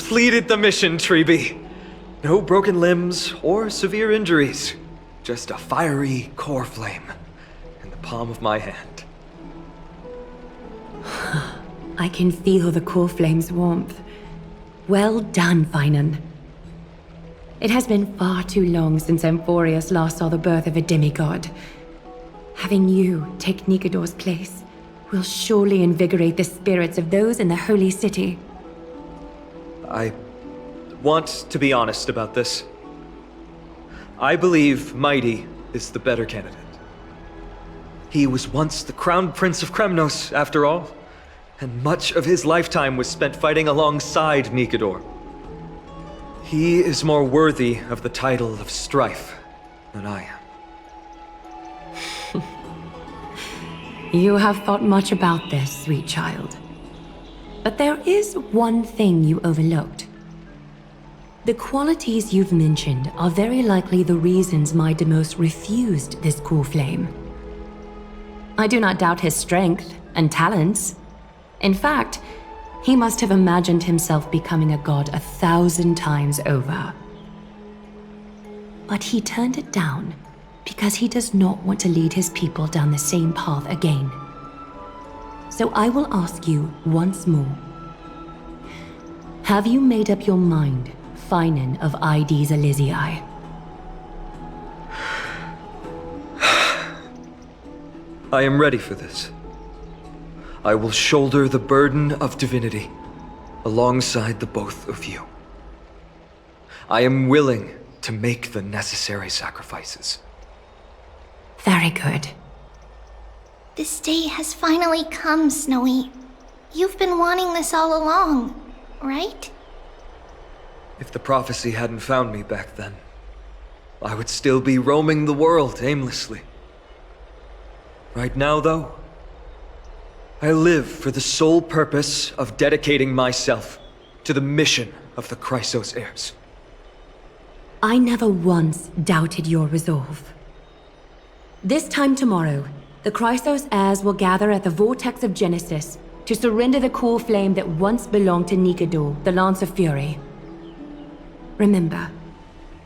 completed the mission, Treeby. No broken limbs or severe injuries. Just a fiery core flame in the palm of my hand. I can feel the core flame's warmth. Well done, Finan. It has been far too long since Amphoreus last saw the birth of a demigod. Having you take Nikador's place will surely invigorate the spirits of those in the holy city. I want to be honest about this. I believe Mighty is the better candidate. He was once the crown prince of Kremnos, after all, and much of his lifetime was spent fighting alongside Nikador. He is more worthy of the title of Strife than I am. You have thought much about this, sweet child. But there is one thing you overlooked. The qualities you've mentioned are very likely the reasons my Demos refused this core flame. I do not doubt his strength and talents. In fact, he must have imagined himself becoming a god 1,000 times over. But he turned it down because he does not want to lead his people down the same path again. So I will ask you once more. Have you made up your mind, Finan of Ides Elysiae? I am ready for this. I will shoulder the burden of divinity alongside the both of you. I am willing to make the necessary sacrifices. Very good. This day has finally come, Snowy. You've been wanting this all along, right? If the prophecy hadn't found me back then, I would still be roaming the world aimlessly. Right now, though, I live for the sole purpose of dedicating myself to the mission of the Chrysos heirs. I never once doubted your resolve. This time tomorrow, the Chrysos heirs will gather at the Vortex of Genesis to surrender the core flame that once belonged to Nikador, the Lance of Fury. Remember,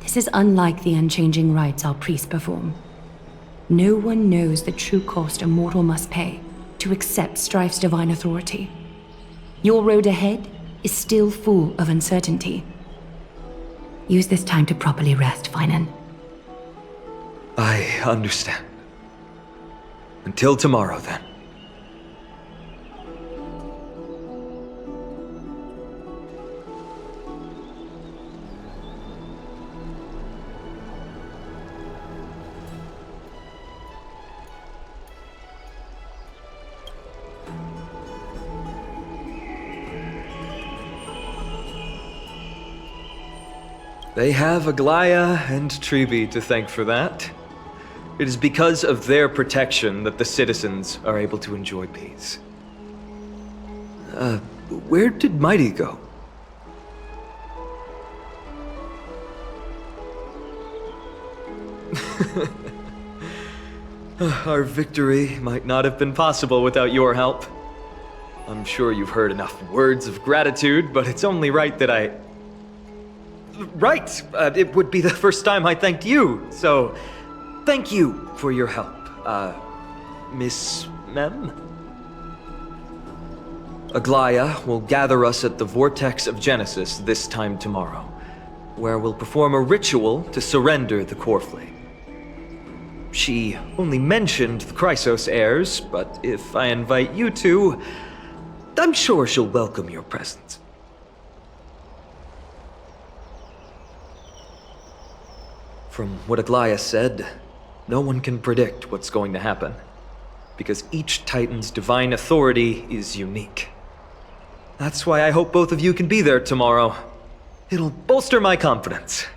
this is unlike the unchanging rites our priests perform. No one knows the true cost a mortal must pay to accept Strife's divine authority. Your road ahead is still full of uncertainty. Use this time to properly rest, Finan. I understand. Until tomorrow, then. They have Aglaya and Treeby to thank for that. It is because of their protection that the citizens are able to enjoy peace. Where did Mighty go? Our victory might not have been possible without your help. I'm sure you've heard enough words of gratitude, but it's only right that I... Right! It would be the first time I thanked you, so... Thank you for your help, Miss Mem? Aglaya will gather us at the Vortex of Genesis this time tomorrow, where we'll perform a ritual to surrender the core flame. She only mentioned the Chrysos heirs, but if I invite you to, I'm sure she'll welcome your presence. From what Aglaya said, no one can predict what's going to happen, because each Titan's divine authority is unique. That's why I hope both of you can be there tomorrow. It'll bolster my confidence.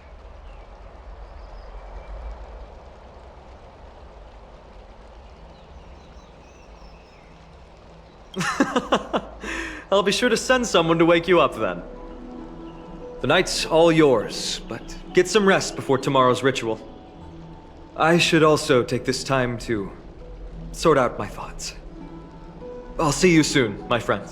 I'll be sure to send someone to wake you up then. The night's all yours, but get some rest before tomorrow's ritual. I should also take this time to sort out my thoughts. I'll see you soon, my friend.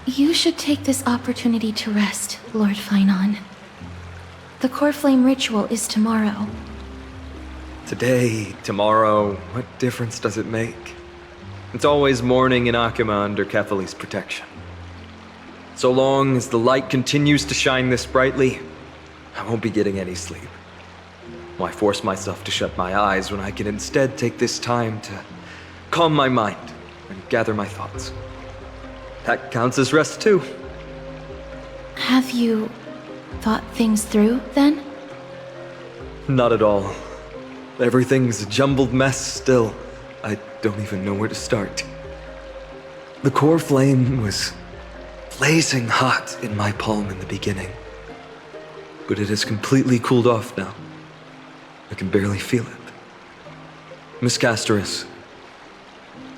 You should take this opportunity to rest, Lord Finon. The Core Flame ritual is tomorrow. Today, tomorrow, what difference does it make? It's always morning in Akima under Kethali's protection. So long as the light continues to shine this brightly, I won't be getting any sleep. Why force myself to shut my eyes when I can instead take this time to calm my mind and gather my thoughts? That counts as rest too. Have you thought things through, then? Not at all. Everything's a jumbled mess still. I don't even know where to start. The core flame was blazing hot in my palm in the beginning. But it has completely cooled off now. I can barely feel it. Miss Castoris,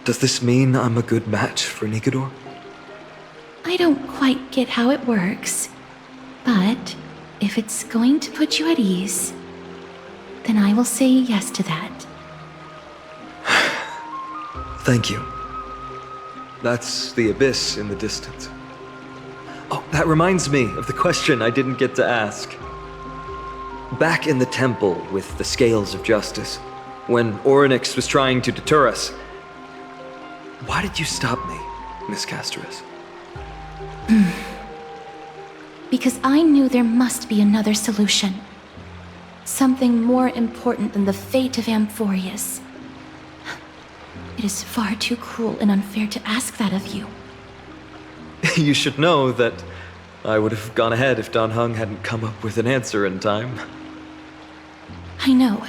does this mean I'm a good match for Nikador? I don't quite get how it works, but if it's going to put you at ease, then I will say yes to that. Thank you. That's the abyss in the distance. Oh, that reminds me of the question I didn't get to ask. Back in the temple with the Scales of Justice, when Orynyx was trying to deter us, why did you stop me, Miss Castoris? Because I knew there must be another solution. Something more important than the fate of Amphoreus. It is far too cruel and unfair to ask that of you. You should know that I would have gone ahead if Dan Heng hadn't come up with an answer in time. I know.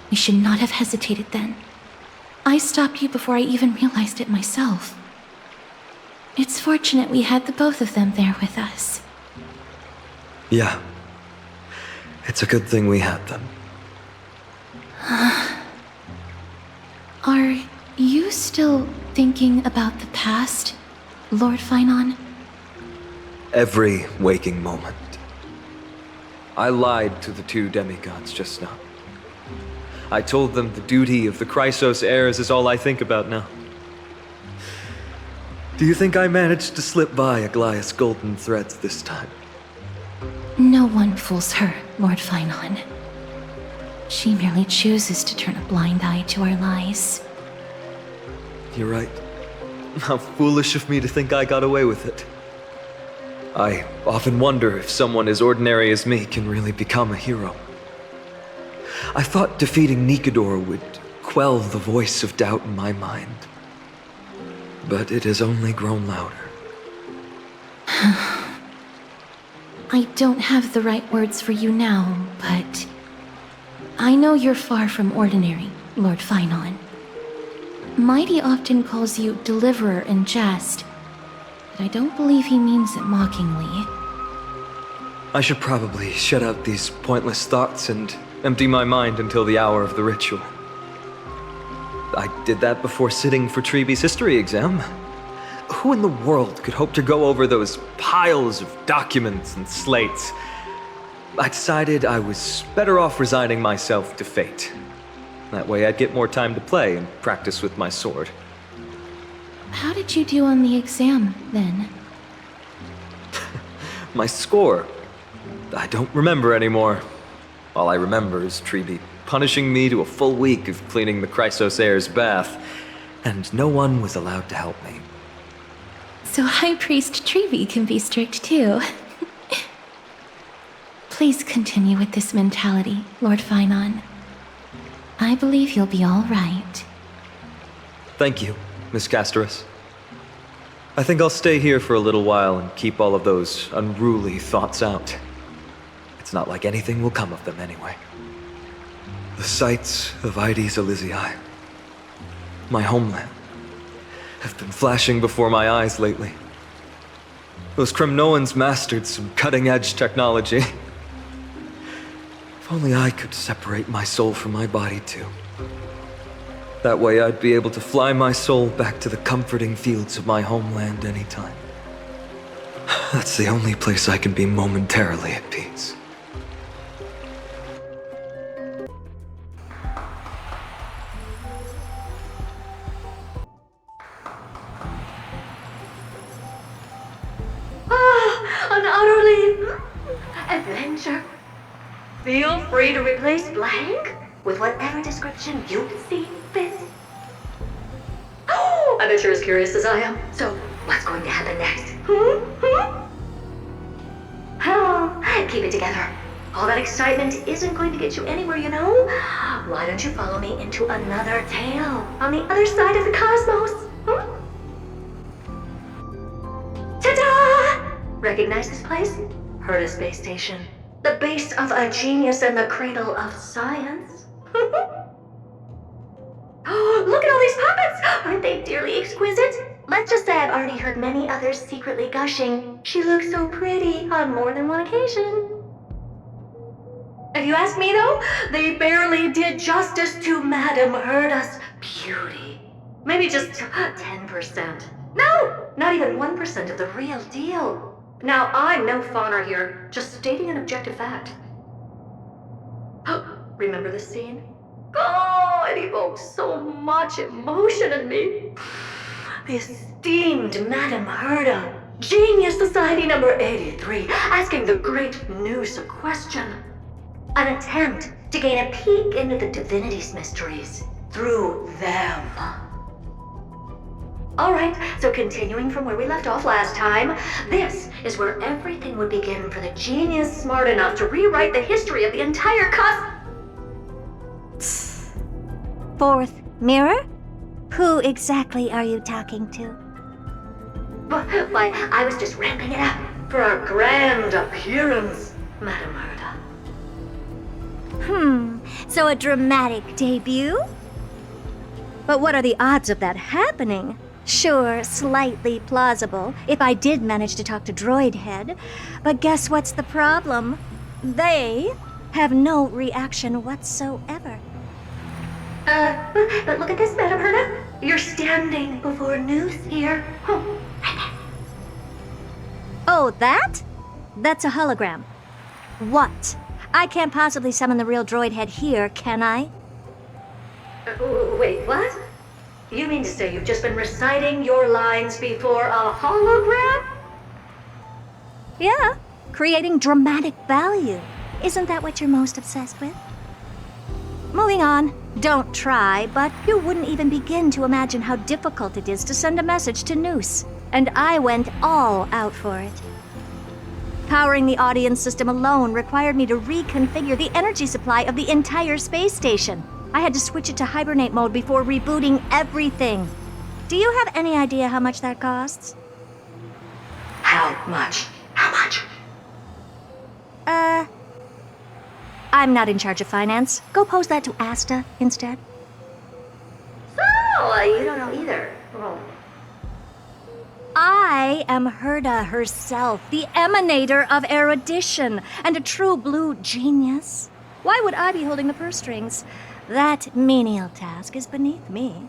You should not have hesitated then. I stopped you before I even realized it myself. It's fortunate we had the both of them there with us. Yeah. It's a good thing we had them. Are you still thinking about the past, Lord Finon? Every waking moment. I lied to the two demigods just now. I told them the duty of the Chrysos heirs is all I think about now. Do you think I managed to slip by Aglaïa's golden threads this time? No one fools her, Lord Finon. She merely chooses to turn a blind eye to our lies. You're right. How foolish of me to think I got away with it. I often wonder if someone as ordinary as me can really become a hero. I thought defeating Nikador would quell the voice of doubt in my mind. But it has only grown louder. I don't have the right words for you now, but I know you're far from ordinary, Lord Finon. Mighty often calls you Deliverer in jest, but I don't believe he means it mockingly. I should probably shut out these pointless thoughts and empty my mind until the hour of the ritual. I did that before sitting for Treeby's history exam. Who in the world could hope to go over those piles of documents and slates? I decided I was better off resigning myself to fate. That way I'd get more time to play and practice with my sword. How did you do on the exam, then? My score? I don't remember anymore. All I remember is Treeby punishing me to a full week of cleaning the Chrysos heir's bath, and no one was allowed to help me. So High Priest Treeby can be strict too. Please continue with this mentality, Lord Finon. I believe you'll be all right. Thank you, Miss Casterus. I think I'll stay here for a little while and keep all of those unruly thoughts out. It's not like anything will come of them anyway. The sights of Ides Elysiae, my homeland, have been flashing before my eyes lately. Those Kremnoans mastered some cutting-edge technology. If only I could separate my soul from my body too. That way I'd be able to fly my soul back to the comforting fields of my homeland anytime. That's the only place I can be momentarily at peace. An utterly adventure. Feel free to replace blank with whatever description you see fit. Oh, I bet you're as curious as I am. So, what's going to happen next? Oh, keep it together. All that excitement isn't going to get you anywhere, you know? Why don't you follow me into another tale on the other side of the cosmos? Ta-da! Recognize this place? Herta Space Station. The base of a genius and the cradle of science. Oh, look at all these puppets! Aren't they dearly exquisite? Let's just say I've already heard many others secretly gushing. She looks so pretty on more than one occasion. If you ask me though, they barely did justice to Madame Herta's beauty. Maybe just 10%. No, not even 1% of the real deal. Now, I'm no fawner here, just stating an objective fact. Remember this scene? Oh, it evokes so much emotion in me. The esteemed Madame Herta, Genius Society number 83, asking the great Noose a question. An attempt to gain a peek into the divinity's mysteries through them. Alright, so continuing from where we left off last time, this is where everything would begin for the genius smart enough to rewrite the history of the entire Fourth mirror? Who exactly are you talking to? Why, I was just ramping it up for our grand appearance, Madame Herta. So a dramatic debut? But what are the odds of that happening? Sure, slightly plausible, if I did manage to talk to Droid Head. But guess what's the problem? They have no reaction whatsoever. But look at this, Madame Herta. You're standing before Noose here. Oh, that? That's a hologram. What? I can't possibly summon the real Droid Head here, can I? Wait, what? You mean to say you've just been reciting your lines before a hologram? Yeah, creating dramatic value. Isn't that what you're most obsessed with? Moving on. Don't try, but you wouldn't even begin to imagine how difficult it is to send a message to Noose. And I went all out for it. Powering the audience system alone required me to reconfigure the energy supply of the entire space station. I had to switch it to hibernate mode before rebooting everything. Do you have any idea how much that costs? How much? How much? I'm not in charge of finance. Go pose that to Asta instead. So, you don't know either. Oh. I am Herda herself, the emanator of erudition, and a true blue genius. Why would I be holding the purse strings? That menial task is beneath me.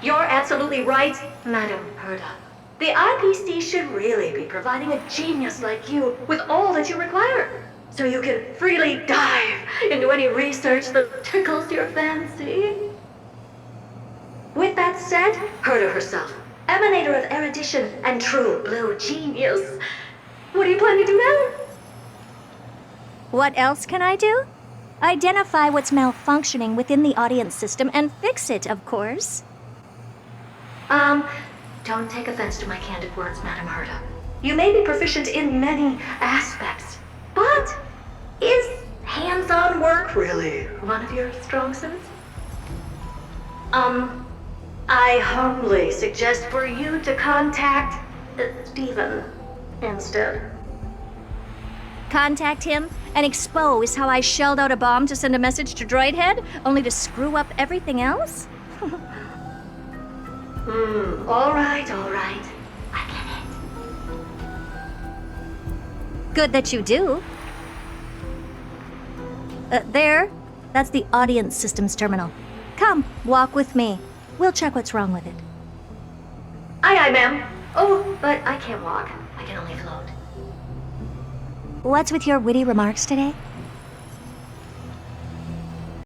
You're absolutely right, Madam Herda. The IPC should really be providing a genius like you with all that you require, so you can freely dive into any research that tickles your fancy. With that said, Herda herself, emanator of erudition and true blue genius, what do you plan to do now? What else can I do? Identify what's malfunctioning within the audience system and fix it, of course. Don't take offense to my candid words, Madam Herda. You may be proficient in many aspects, but is hands-on work really one of your strong suits? I humbly suggest for you to contact Steven instead. Contact him and expose how I shelled out a bomb to send a message to Droidhead, only to screw up everything else? All right. I get it. Good that you do. There. That's the audience systems terminal. Come, walk with me. We'll check what's wrong with it. Aye, ma'am. Oh, but I can't walk. I can only float. What's with your witty remarks today?